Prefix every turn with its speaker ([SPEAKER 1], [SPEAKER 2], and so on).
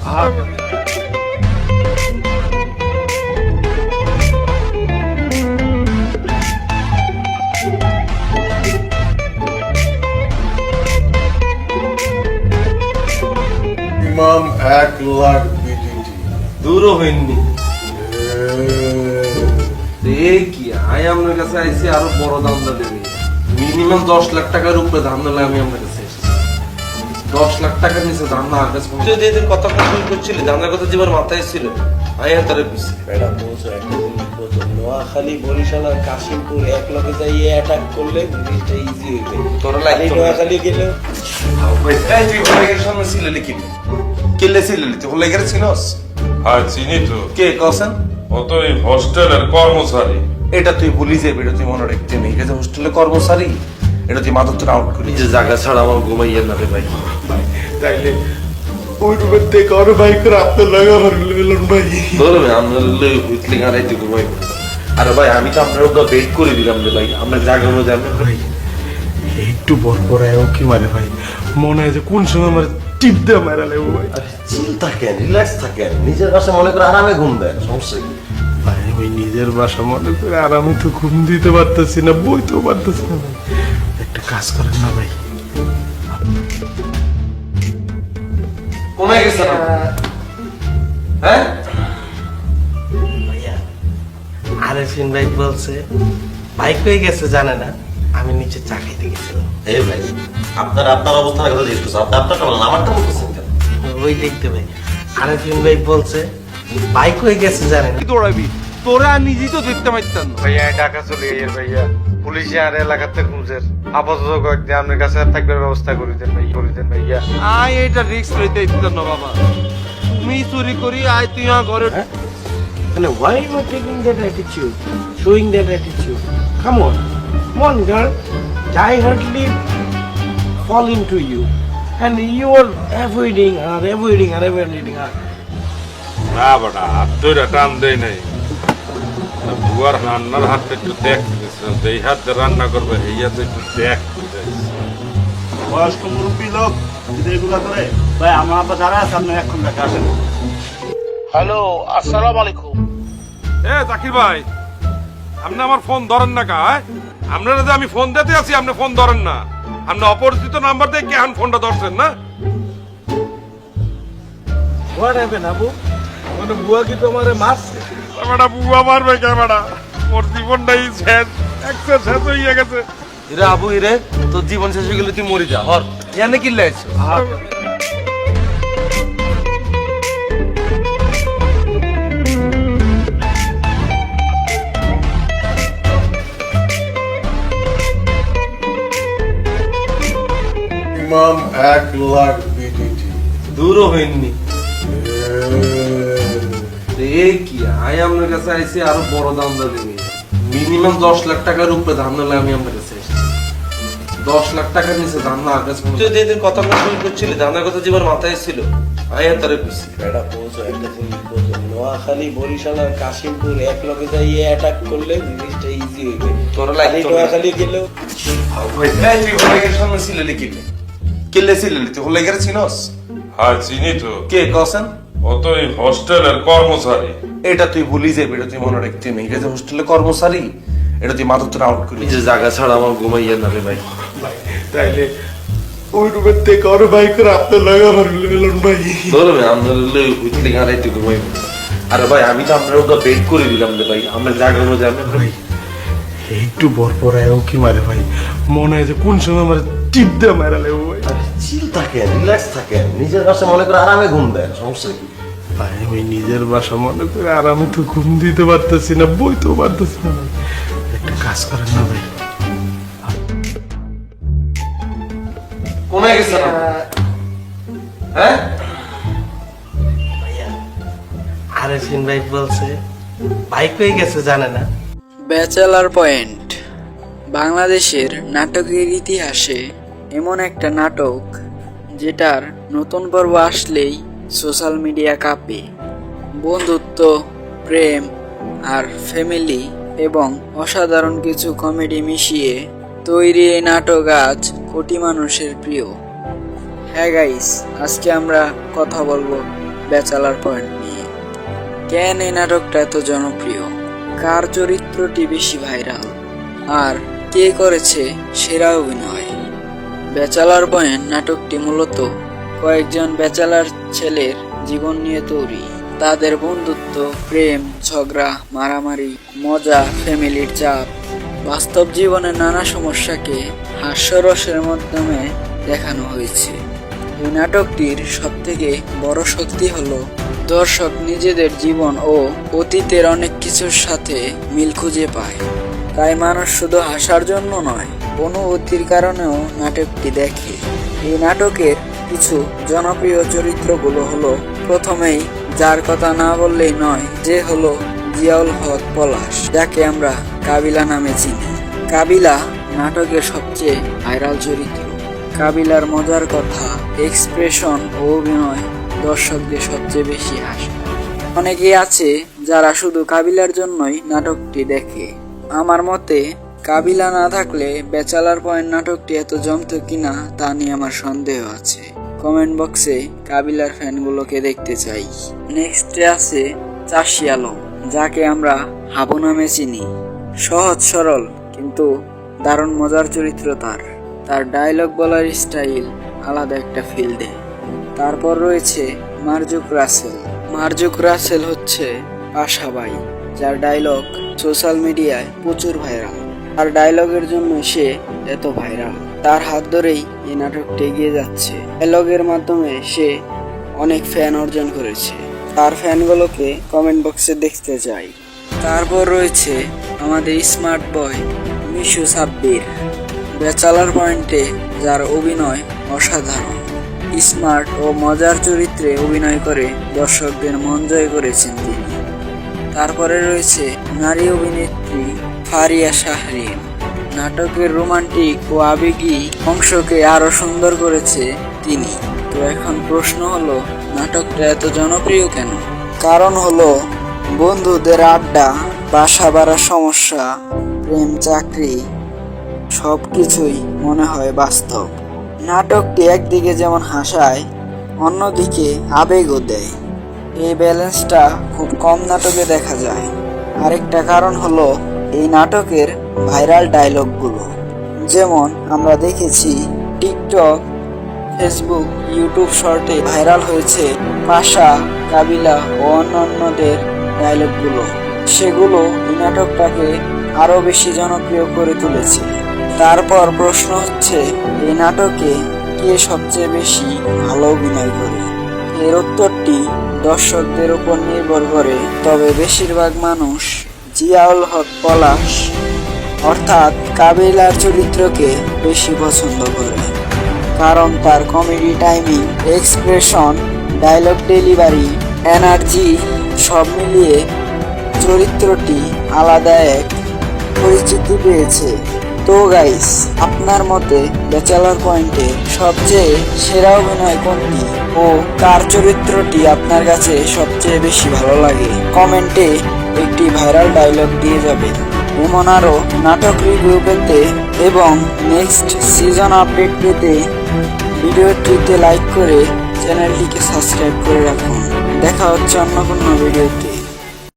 [SPEAKER 1] ইমাম 1,00,000 বিডিটি
[SPEAKER 2] দূরও হয়নি কি আয় আপনার কাছে আইসি আরো বড় দাম দেবে মিনিমাম 10 লাখ টাকার উপরে দাম দিলে আমি আপনার কাছে 10 লাখ টাকার নিচে দাম না আগে যেদিন কথা শুরু করছিলি দামের কথা যেবার মাথায় ছিল আয় তারে বুঝছি
[SPEAKER 3] বেড়া পৌঁছো একটা জিনিস বোঝো নোয়াখালী বরিশাল আর কাশিমপুর এক লগে যাই অ্যাটাক করলে জিনিসটা ইজি হইবে
[SPEAKER 2] তোর লাগে
[SPEAKER 3] নোয়াখালী গেলে
[SPEAKER 2] এই তুই হলে সামনে ছিল লিখি কেলে ছিল তুই হলে গেছে ছিলস
[SPEAKER 4] হ্যাঁ চিনি তো
[SPEAKER 2] কে কসেন
[SPEAKER 4] ও তো এই হোস্টেলের কর্মচারী।
[SPEAKER 2] এটা তুই ভুলি যাবি এটা তুই মনে রাখতে নেই এটা হোস্টেলের কর্মচারী এটা তুই মাথা তো আউট করি যে জায়গা ছাড়া আমার ঘুমাইয়ে না রে ভাই
[SPEAKER 1] তাইলে ওই রুমের থেকে আর ভাই করে আপনার লাগে আমার মিলন ভাই
[SPEAKER 2] ধরবে আমরা উইথলিং আর এই ঘুমাই আরে ভাই আমি তো আপনার ওটা বেট করে দিলাম রে ভাই আমরা জায়গা মধ্যে যাবেন
[SPEAKER 1] ভাই একটু বর পরায়ও কি মারে ভাই মনে হয় যে কোন সময় আমার টিপ দিয়ে মারা লাগবো ভাই
[SPEAKER 3] চিল থাকেন রিল্যাক্স থাকেন নিজের বাসা মনে করে আরামে ঘুম দেন সমস্যা কি
[SPEAKER 1] ভাই ওই নিজের বাসা মনে করে আর আমি তো ঘুম দিতে পারতেছি না বইতেও পারতেছি না ভাই একটা কাজ করেন না ভাই
[SPEAKER 2] কমে গেছে না হ্যাঁ
[SPEAKER 3] ভাইয়া আরেফিন ভাই বলছে বাইক হয়ে গেছে জানে না আমি নিচে চা খাইতে গেছিলাম
[SPEAKER 5] এই ভাই আপনার অবস্থানের কথা জিজ্ঞেস করছেন আপনি আপনারটা বলেন আমারটা বলতেছেন কেন?
[SPEAKER 3] ওই দেখতে ভাই আরেফিন ভাই বলছে বাইক হয়ে গেছে জানে না
[SPEAKER 2] দৌড়াবি তোরা নিজেই তো দেখতে পাইতাম
[SPEAKER 6] ভাইয়া ঢাকা চলে গিয়ে ভাইয়া পুলিশে আর এলাকাতে খুঁজের আপাতত কয়েকদিন আপনার কাছে থাকবার ব্যবস্থা করে দেন ভাইয়া
[SPEAKER 2] আয় এটা রিস্ক লইতে দিতাম না বাবা তুমি চুরি করি আয় তুই আমার ঘরে
[SPEAKER 3] মানে why you are taking that attitude showing that attitude come on girl I hardly fall into you and you are avoiding her
[SPEAKER 4] না বেটা হাত ধরে টান দেয় নাই বুয়ার রান্নার হাতটা একটু দেখতে গেছিলাম এই হাত দিয়ে রান্না করবে এই হাতে একটু দেখতে চাইছি।
[SPEAKER 7] বয়স্ক মুরব্বী লোক যদি এগুলা করে ভাই আমার আব্বা যারা আছে আপনার এখন দেখা আসেন। হ্যালো আসসালামু আলাইকুম।
[SPEAKER 4] এ জাকির ভাই আপনি আমার ফোন ধরেন না কা আপনারা যে আমি ফোন দিতে আছি আপনি ফোন ধরেন না আপনি অপরিচিত নাম্বার দিয়ে কেন ফোনটা ধরছেন না
[SPEAKER 3] what happened abu মানে বুয়া কি তোমারে মারছে
[SPEAKER 4] বেটা বুয়া মারবে কে বেটা ওর জীবনটাই শেষ একসে শেষ হয়ে গেছে
[SPEAKER 2] রে আবু রে তোর জীবন শেষ হয়ে গেলে তুই মরে যা হর ইয়ানে কি লাইছ
[SPEAKER 1] ইমাম 1,00,000 বিডিটি
[SPEAKER 2] দূরও হয়নি কি আয় আপনার কাছে আইসি আরো বড় দাম দেবে মিনিমাম 10 লাখ টাকার উপরে দাম দিলে আমি আপনার কাছে 10 লাখ টাকার নিচে দাম না আগে যেদিন কথা শুরু করছিলি দামের কথা যেবার মাথায় ছিল আয় তারে বুঝছি
[SPEAKER 3] বেড়া পৌঁছো একটা জিনিস বোঝো নোয়াখালী বরিশাল আর কাশিমপুর এক লগে যাই অ্যাটাক করলে জিনিসটা ইজি হইবে
[SPEAKER 2] তোর লাগে
[SPEAKER 3] নোয়াখালী গেলেও
[SPEAKER 2] এই তুই হলে গেছে সামনে ছিল লিখি কেলে ছিল তুই হলে গেছে ছিনস
[SPEAKER 4] হ্যাঁ চিনি তো
[SPEAKER 2] কে কসেন
[SPEAKER 4] ও তো এই হোস্টেলের কর্মচারী।
[SPEAKER 2] এটা তুই ভুলি যাবি এটা তুই মনে রাখতে নেই এটা হোস্টেলের কর্মচারী এটা তুই মাথা তো আউট করি যে জায়গা ছাড়া আমার ঘুমাইয়ে না রে ভাই
[SPEAKER 1] তাইলে ওই রুমের থেকে আর ভাই করে আপনার লাগে আমার মিলন ভাই
[SPEAKER 2] ধরবে আমরা উইথলিং আর এই ঘুমাই আরে ভাই আমি তো আপনার ওটা বেট করে দিলাম রে ভাই আমরা জায়গা মধ্যে যাবেন ভাই
[SPEAKER 1] একটু বর পরায়ও কি মারে ভাই মনে হয় যে কোন সময় আমার টিপ দিয়ে মারা লাগবো ভাই
[SPEAKER 5] চিল থাকেন রিল্যাক্স থাকেন নিজের বাসা মনে করে আরামে ঘুম দেন সমস্যা কি
[SPEAKER 1] ভাই ওই নিজের বাসা মনে করে আর আমি তো ঘুম দিতে পারতেছি না বইতেও পারতেছি না ভাই একটা কাজ করেন না ভাই
[SPEAKER 2] কমে গেছে না হ্যাঁ
[SPEAKER 3] আরেফিন ভাই বলছে বাইক হয়ে গেছে জানে না
[SPEAKER 8] ব্যাচেলার পয়েন্ট বাংলাদেশের নাটকের ইতিহাসে এমন একটা নাটক যেটার নতুন পর্ব আসলেই সোশ্যাল মিডিয়া কাঁপে বন্ধুত্ব প্রেম আর ফ্যামিলি এবং অসাধারণ কিছু কমেডি মিশিয়ে তৈরি এই নাটক আজ কোটি মানুষের প্রিয়। হ্যাঁ গাইস, আজকে আমরা কথা বলবো ব্যাচেলার পয়েন্ট নিয়ে। কেন এই নাটকটা এত জনপ্রিয়, কার চরিত্রটি বেশি ভাইরাল, আর কে করেছে সেরা অভিনয়? ব্যাচেলার পয়েন্ট নাটকটি মূলত কয়েকজন ব্যাচেলার ছেলের জীবন নিয়ে তৈরি। তাদের বন্ধুত্ব, প্রেম, ঝগড়া, মারামারি, মজা, ফ্যামিলির চাপ, বাস্তব জীবনের নানা সমস্যাকে হাস্যরসের মাধ্যমে দেখানো হয়েছে। এই নাটকটির সবথেকে বড় শক্তি হলো দর্শক নিজেদের জীবন ও অতীতের অনেক কিছুর সাথে মিল খুঁজে পায়। তাই মানুষ শুধু হাসার জন্য নয়, অনুভূতির কারণেও নাটকটি দেখে। এই নাটকের কিছু জনপ্রিয় চরিত্রগুলো হলো, প্রথমেই যার কথা না বললেই নয়, যে হলো জিয়াউল হক পলাশ, যাকে আমরা কাবিলা নামে চিনি। কাবিলা নাটকের সবচেয়ে ভাইরাল চরিত্র। কাবিলার মজার কথা, এক্সপ্রেশন ও অভিনয় দর্শকদের সবচেয়ে বেশি হাসে। অনেকেই আছে যারা শুধু কাবিলার জন্যই নাটকটি দেখে। আমার মতে কাবিলা না থাকলে ব্যাচেলার পয়েন্ট নাটকটি এত জমতো কিনা তা নিয়ে আমার সন্দেহ আছে। কমেন্ট বক্সে কাবিলার ফ্যানগুলোকে দেখতে চাই। নেক্সটে আছে চাষি আলম, যাকে আমরা হাবু নামে চিনি। সহজ সরল কিন্তু দারুণ মজার চরিত্র তার ডায়লগ বলার স্টাইল আলাদা একটা ফিল দেয়। তারপর রয়েছে মারজুক রাসেল হচ্ছে পাশাবাই, যার ডায়লগ সোশ্যাল মিডিয়ায় প্রচুর ভাইরাল। তার ডায়লগের জন্য সে এত ভাইরাল। তার হাত ধরেই এই নাটকটি এগিয়ে যাচ্ছে। ডায়লগের মাধ্যমে সে অনেক ফ্যান অর্জন করেছে। তার ফ্যানগুলোকে কমেন্ট বক্সে দেখতে চাই। তারপর রয়েছে আমাদের smart boy Mishu Sabbir, bachelor পয়েন্টে যার অভিনয় অসাধারণ। স্মার্ট ও মজার চরিত্রে অভিনয় করে দর্শকদের মন জয় করেছেন তিনি। তারপরে রয়েছে নারী অভিনেত্রী ফারিয়া শাহরিন, নাটকের রোমান্টিক ও আবেগী অংশকে আরো সুন্দর করেছে তিনি। তো এখন প্রশ্ন হলো, নাটকটা এত জনপ্রিয় কেন? কারণ হলো বন্ধুদের আড্ডা, বাসা ভাড়ার সমস্যা, প্রেম, চাকরি সবকিছুই মনে হয় বাস্তব। নাটকটি একদিকে যেমন হাসায়, অন্যদিকে আবেগও দেয়। এই ব্যালেন্সটা খুব কম নাটকে দেখা যায়। আরেকটা কারণ হলো এই নাটকের ভাইরাল ডায়লগগুলো। যেমন আমরা দেখেছি টিকটক, ফেসবুক, ইউটিউব শর্টে ভাইরাল হয়েছে পাশা, কাবিলা ও অন্যান্যদের ডায়লগগুলো। সেগুলো এই নাটকটাকে আরো বেশি জনপ্রিয় করে তুলেছে। তারপর প্রশ্ন হচ্ছে, এই নাটকে কে সবচেয়ে বেশি ভালো অভিনয় করে? এর উত্তরটি দর্শকদের উপর নির্ভর করে, তবে বেশিরভাগ মানুষ জিয়াউল হক পলাশ অর্থাৎ কাবিলার চরিত্রকে বেশি পছন্দ করে। কারণ তার comedy timing, expression, dialogue delivery, energy সব মিলিয়ে চরিত্রটি আলাদা এক পরিচিতি পেয়েছে। তো গাইস, আপনার মতে ব্যাচেলার পয়েন্টে সবচেয়ে সেরা অভিনয় কোনটি ও কার চরিত্রটি আপনার কাছে সবচেয়ে বেশি ভালো লাগে? কমেন্টে একটি ভাইরাল ডায়লগ দিয়ে যাবেন। এমন আরও নাটক রিভিউ পেতে এবং নেক্সট সিজন আপডেট পেতে ভিডিওটিতে লাইক করে চ্যানেলটিকে সাবস্ক্রাইব করে রাখুন। দেখা হচ্ছে অন্য কোনো ভিডিওতে।